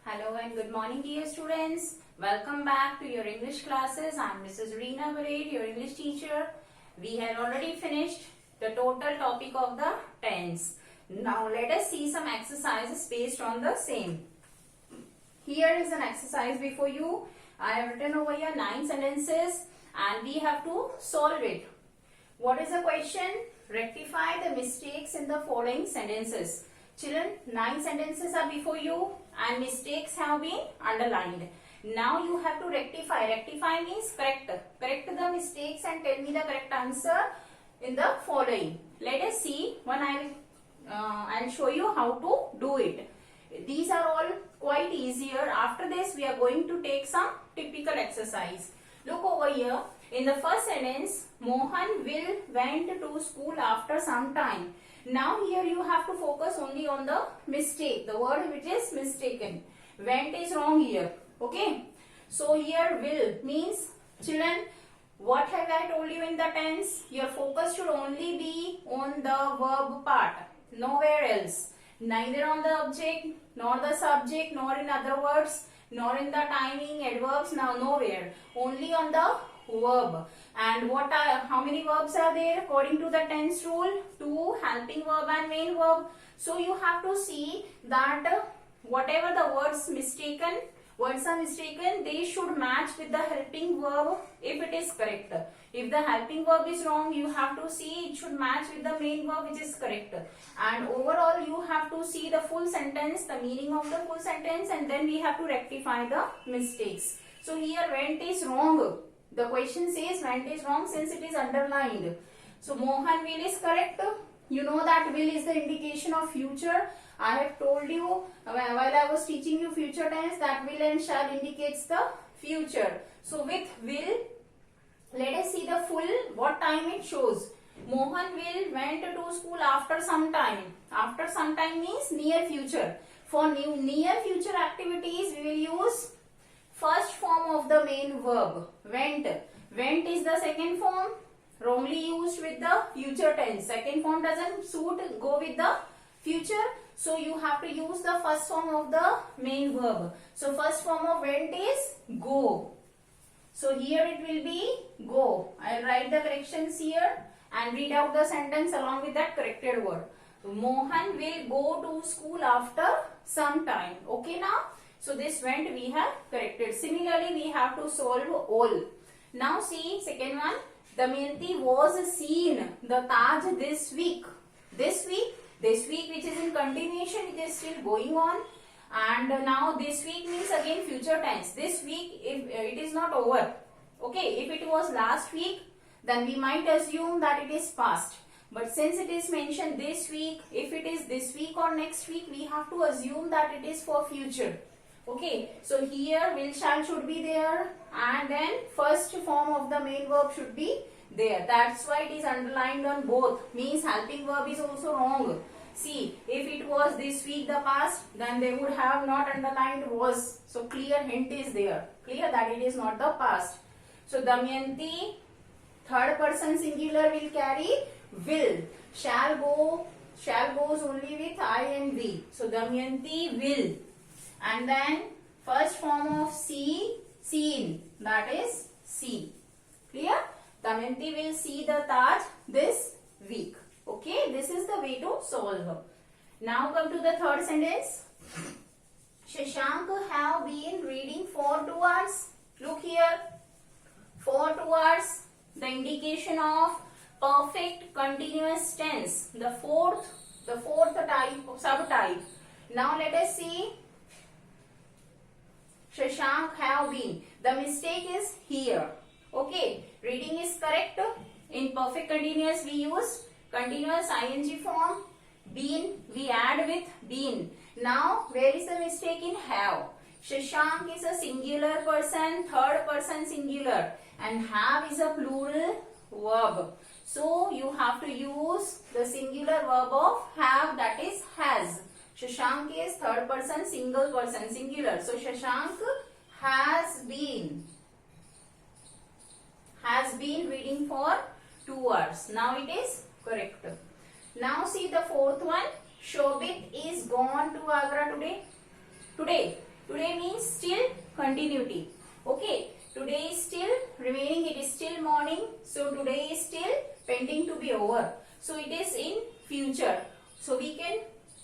Hello and good morning dear students. Welcome back to your English classes. I am Mrs. Reena Bared, your English teacher. We had already finished the total topic of the tense. Now let us see some exercises based on the same. Here is an exercise before you. I have written over here 9 sentences and we have to solve it. What is the question? Rectify the mistakes in the following sentences. Children, 9 sentences are before you and mistakes have been underlined. Now you have to rectify. Rectify means correct. Correct the mistakes and tell me the correct answer in the following. Let us see. I'll show you how to do it. These are all quite easier. After this we are going to take some typical exercise. Look over here. In the first sentence, Mohan went to school after some time. Now here you have to focus only on the mistake, the word which is mistaken. Went is wrong here. Okay. So here will means, children, what have I told you in the tense? Your focus should only be on the verb part, nowhere else. Neither on the object, nor the subject, nor in other words, nor in the timing, adverbs, nowhere. Only on the verb. And how many verbs are there according to the tense rule? 2, helping verb and main verb. So you have to see that whatever the words are mistaken, they should match with the helping verb if it is correct. If the helping verb is wrong, you have to see it should match with the main verb which is correct. And overall you have to see the full sentence, the meaning of the full sentence, and then we have to rectify the mistakes. So here went is wrong. The question says went is wrong since it is underlined. So Mohan will is correct. You know that will is the indication of future. I have told you while I was teaching you future tense that will and shall indicates the future. So with will, let us see the full what time it shows. Mohan went to school after some time. After some time means near future. For near future activities we will use first form of the main verb, went. Went is the second form, wrongly used with the future tense. Second form doesn't suit, go with the future. So you have to use the first form of the main verb. So first form of went is go. So here it will be go. I will write the corrections here and read out the sentence along with that corrected word. Mohan will go to school after some time. Okay now? So this went we have corrected. Similarly, we have to solve all. Now see second one. Damayanti was seen the Taj this week. This week which is in continuation, it is still going on. And now this week means again future tense. This week if it is not over. Okay, if it was last week, then we might assume that it is past. But since it is mentioned this week, if it is this week or next week, we have to assume that it is for future. Okay, so here will shall should be there and then first form of the main verb should be there. That's why it is underlined on both. Means helping verb is also wrong. See, if it was this week the past, then they would have not underlined was. So clear hint is there. Clear that it is not the past. So Damayanti, third person singular will carry will. Shall goes only with I and we. So Damayanti will. And then first form of seen, that is see. Clear? Damayanti will see the Taj this week. Okay, this is the way to solve. Now come to the third sentence. Shashank have been reading for 2 hours. Look here. For 2 hours, the indication of perfect continuous tense. The fourth type, subtype. Now let us see. Shashank have been. The mistake is here. Okay. Reading is correct. In perfect continuous we use continuous ing form. Been we add with been. Now where is the mistake in have? Shashank is a singular person, third person singular, and have is a plural verb. So you have to use the singular verb of have, that is has. Shashank is third person, single person, singular. So Shashank has been reading for 2 hours. Now it is correct. Now see the fourth one. Shobit is gone to Agra today. Today means still continuity. Okay. Today is still remaining. It is still morning. So today is still pending to be over. So it is in future. So we can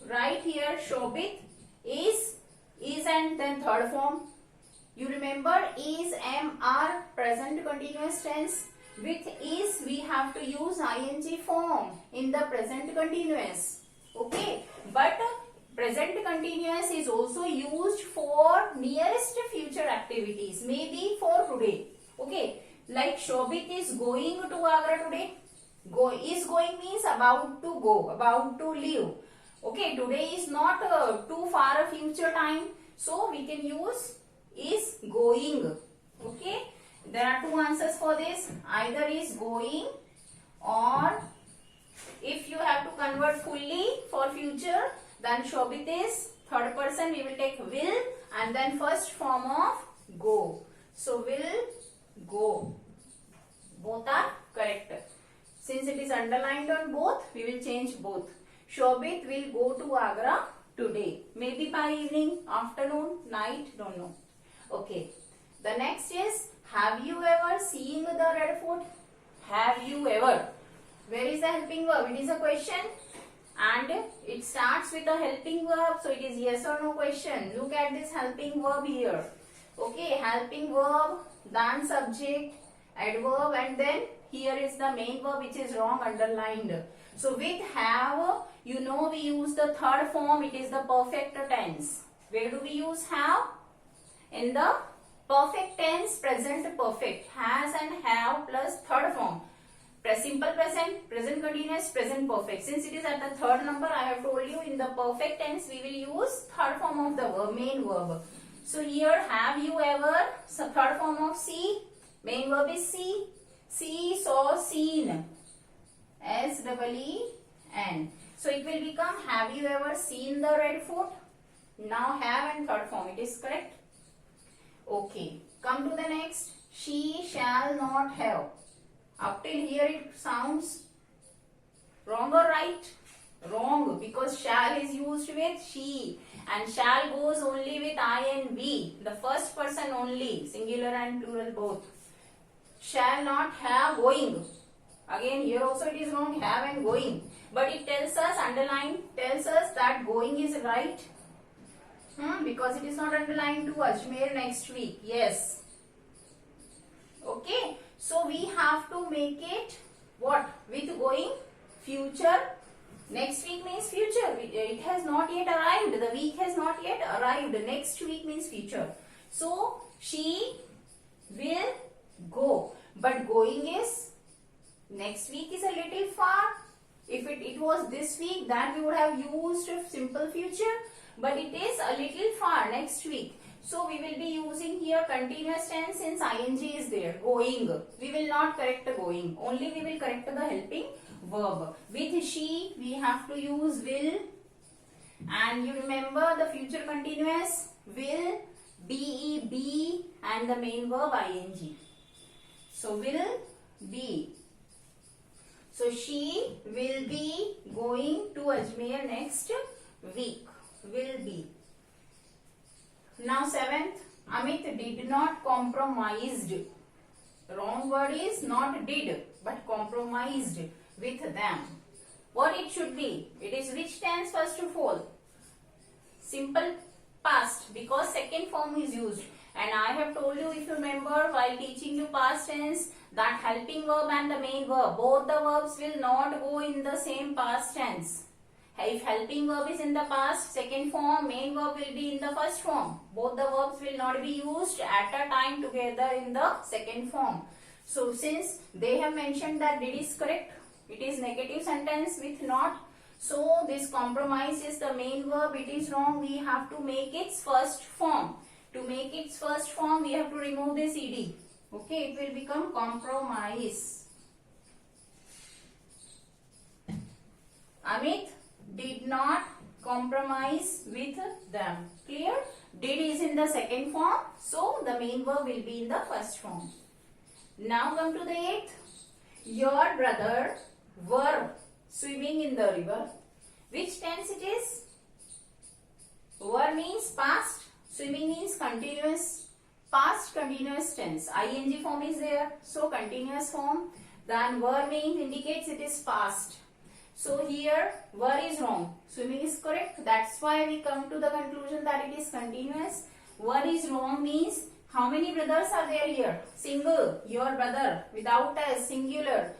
write here Shobit is and then third form. You remember is, am, are present continuous tense. With is we have to use ing form in the present continuous. Okay, but present continuous is also used for nearest future activities, maybe for today. Okay, like Shobit is going to Agra today. Is going means about to go, about to leave. Okay, today is not too far a future time, so we can use is going. Okay, there are two answers for this. Either is going, or if you have to convert fully for future, then Shobit is third person. We will take will and then first form of go. So will go. Both are correct. Since it is underlined on both, we will change both. Shobit will go to Agra today. Maybe by evening, afternoon, night, don't know. Okay. The next is, have you ever seen the red fort? Have you ever? Where is the helping verb? It is a question and it starts with a helping verb. So it is yes or no question. Look at this helping verb here. Okay, helping verb, then subject, adverb, and then here is the main verb which is wrong, underlined. So with have, you know we use the third form. It is the perfect tense. Where do we use have? In the perfect tense, present perfect. Has and have plus third form. Simple present, present continuous, present perfect. Since it is at the third number, I have told you in the perfect tense we will use third form of the verb, main verb. So here, have you ever, so third form of see, main verb is see. See, saw, seen. S-E-E-N. So it will become, have you ever seen the red fort? Now have and third form, it is correct. Okay, come to the next. She shall not have. Up till here it sounds wrong or right? Wrong, because shall is used with she and shall goes only with I and we. The first person only, singular and plural both. Shall not have going. Again here also it is wrong, have and going. But it tells us, underline, tells us that going is right. Because it is not underlined to Ajmer next week. Yes. Okay. So we have to make it what? With going, future. Next week means future. It has not yet arrived. The week has not yet arrived. Next week means future. So she will go. But going is, next week is a little far. If it was this week, then we would have used simple future. But it is a little far, next week. So we will be using here continuous tense since ing is there, going. We will not correct the going, only we will correct the helping verb. With she, we have to use will. And you remember the future continuous, will, be, and the main verb ing. So will be. So she will be going to Ajmer next week. Will be. Now seventh, Amit did not compromised. Wrong word is not did but compromised with them. What it should be? It is which tense first of all? Simple past, because second form is used. And I have told you, if you remember while teaching you past tense, that helping verb and the main verb, both the verbs will not go in the same past tense. If helping verb is in the past, second form, main verb will be in the first form. Both the verbs will not be used at a time together in the second form. So since they have mentioned that did is correct, it is negative sentence with not. So this compromise is the main verb, it is wrong, we have to make its first form. To make its first form, we have to remove this ed. Okay, it will become compromise. Amit did not compromise with them. Clear? Did is in the second form, so the main verb will be in the first form. Now come to the eighth. Your brother were swimming in the river. Which tense it is? Were means past. Swimming means continuous, past continuous tense. ing form is there, so continuous form. Then were means indicates it is past. So here were is wrong. Swimming is correct. That's why we come to the conclusion that it is continuous. Were is wrong means how many brothers are there here? Single, your brother, without s, singular.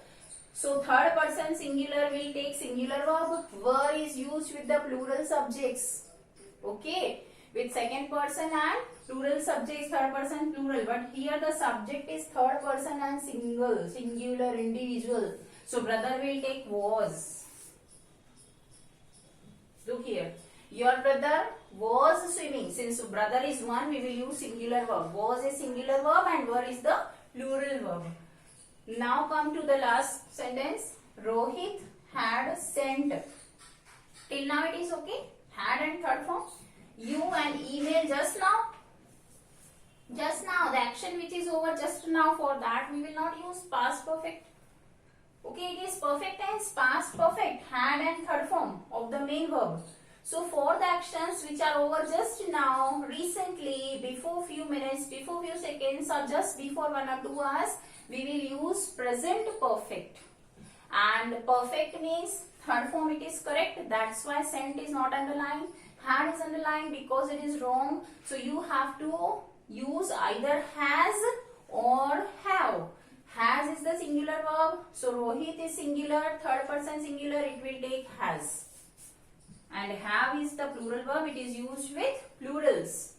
So third person singular will take singular verb. Were is used with the plural subjects. Okay. With second person and plural subjects, third person plural. But here the subject is third person and single, singular, individual. So brother will take was. Look here. Your brother was swimming. Since brother is one, we will use singular verb. Was is singular verb and were is the plural verb. Now come to the last sentence. Rohit had sent. Till now it is okay. Had and third form. You an email just now. Just now. The action which is over just now, for that we will not use past perfect. Okay, it is perfect tense, past perfect, had and third form of the main verb. So for the actions which are over just now, recently, before few minutes, before few seconds, or just before 1 or 2 hours, we will use present perfect. And perfect means third form it is correct. That's why sent is not underlined. Had is underlined because it is wrong. So you have to use either has or have. Has is the singular verb. So Rohit is singular, third person singular, it will take has. And have is the plural verb, it is used with plurals.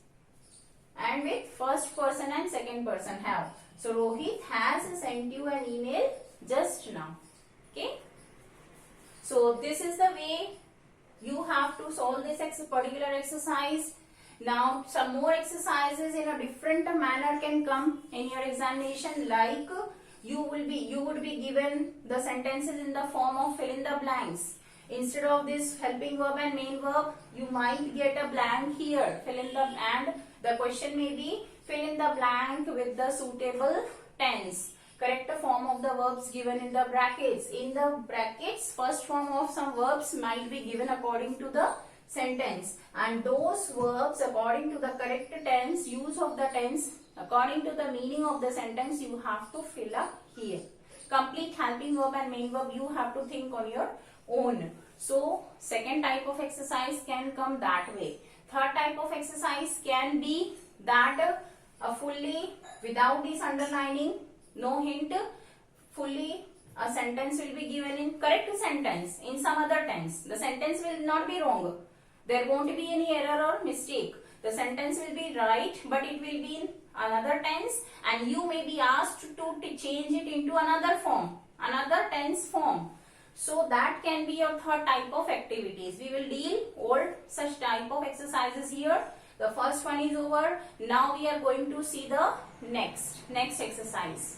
And with first person and second person have. So Rohit has sent you an email just now. Okay. So this is the way you have to solve this particular exercise. Now some more exercises in a different manner can come in your examination, like you would be given the sentences in the form of fill in the blanks. Instead of this helping verb and main verb, you might get a blank here. And the question may be fill in the blank with the suitable tense. Correct form of the verbs given in the brackets. In the brackets, first form of some verbs might be given according to the sentence. And those verbs according to the correct tense, use of the tense, according to the meaning of the sentence, you have to fill up here. Complete helping verb and main verb you have to think on your own. So second type of exercise can come that way. Third type of exercise can be that fully without this underlining, no hint, fully a sentence will be given in correct sentence in some other tense. The sentence will not be wrong. There won't be any error or mistake. The sentence will be right, but it will be in another tense, and you may be asked to change it into another form, another tense form. So that can be your third type of activities. We will deal all such type of exercises here. The first one is over. Now we are going to see the next exercise.